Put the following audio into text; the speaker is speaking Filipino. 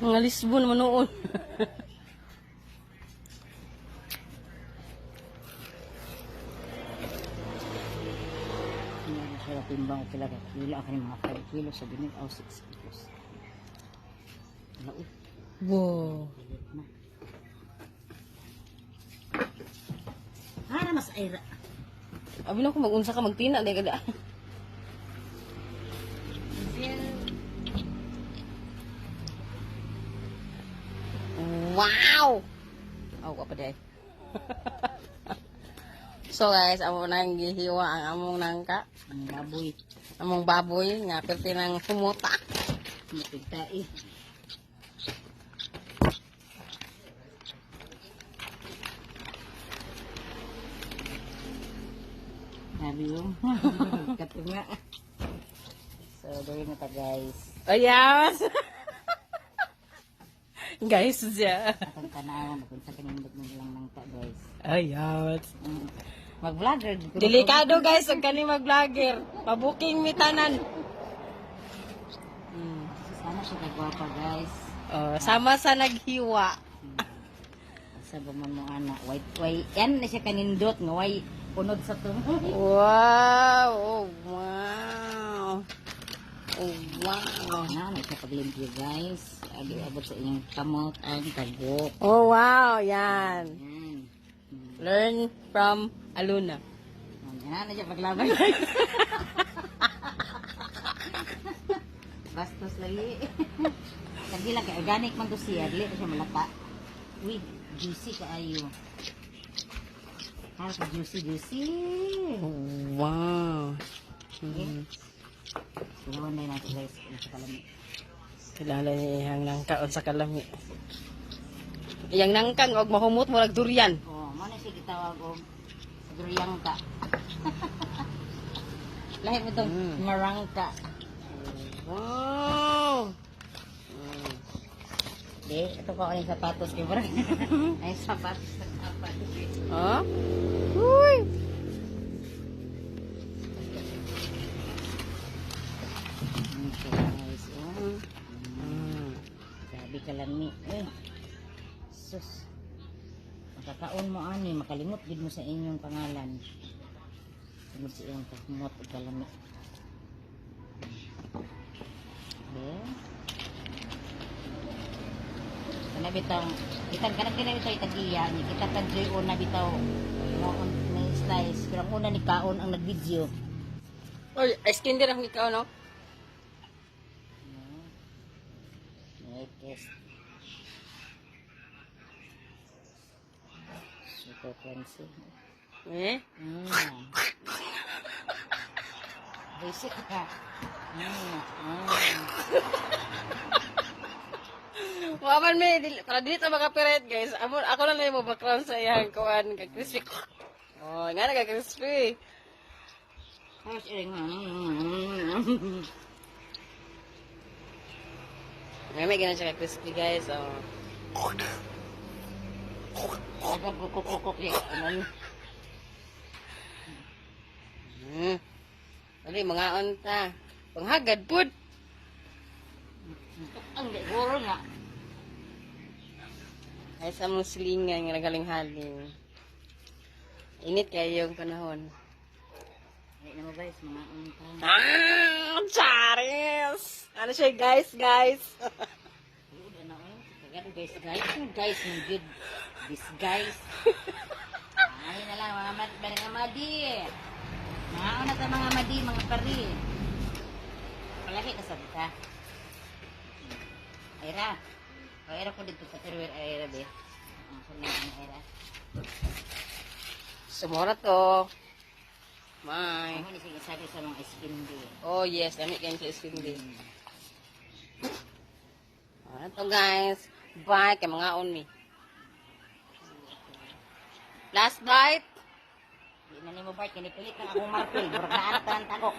Mga Lisbon manoon. Hindi sila timbang o kila kilo. Akin mga 5 kilo sa binig. O 6 kilos. Wala uy. Wow. Pilit na. Hara mas ayra. Abi na ko mag-unsa ka magtina di kada. Wow! Aw ka pa day. So guys, amo nang gihiwa ang among nangka, Ang baboy. among baboy nga perti nang humuta. Mapigtai. Sabi yung katunga. So, gawin na ta guys. Ayas. Guys siya. Atong tanawan. Kung sa kanindot mo lang ng ta guys. Ayas. Mag-vlogger. Delikado guys, ug kani mag-vlogger. Pabuking mi tanan. Sana siya kagwapa guys. Oh, sama sa naghiwa. Sa guman mo anak. White. Yan na siya kanindot. Nga way punod sa tungo. Wow! Oh, wow! Oh, wow! Na siya paglimpyo guys. Agi abot sa inyong kamot ang tagok. Oh, wow! Yan. Yan. Learn from Aluna. Yan na siya paglaban. Bastos lagi. Kasi lang kay organic man to siya. Dili to siya malata. Uy, juicy kaayo. Harap juicy. Wow! Okay. Sinawan na natin guys. Sa kalami. Kilala niya iyang nangka sa kalami. Iyang nangkang og mahumot mo durian. Oh, mo na siya gitawag og duriyang ka. Lahi mo itong marangka. Wow! Di, ito ko yung sapatos kay bro. Ay, sapatos. Huh? Uy! Okay, guys. Oh. Sabi ka lang ni. Sus. Makakaon mo ani, makalimot gid mo sa inyong pangalan. Tungod sa iyong kakumot o kalami. Okay. Kana bitaw, kitang kanang bitaw itagiya, ni kita kan joy una bitaw. Mo na slice, pero ang una ni kaon ang nagvideo. Oy, ice cream din ang ikaw, no? Yes. Super crunchy. Eh? Basic ka. Waman me, para dili ta makapiret guys. Ako na lang mo background sa iyang kuan kag crispy. Oh, nga na crispy. Tapos iring May ganun siya crispy guys. Oh. kukuk Dali mga unta. Panghagad pud. ang guro nga. Ay sa mong silingan nga nagaling-haling. Init kayo yung panahon. Ay na mo guys, mga untang. Charis! Ano siya guys? Guys, ng good. This guys. Ay na lang, mga madi. Mga una sa mga madi, mga pari. Palagi ka sabi ka. Ayra. Ayra ko dito sa terwer, Ayra be. Ayra. Sumura to. May. Ano ni sige sabi sa mga skin be. Oh yes, dami kayo sa skin din. Ano to guys? Bye kay mga on me. Last bite. Di na ni mo Bart, kinipilit ng akong marpil. Burkaan pa ang tako.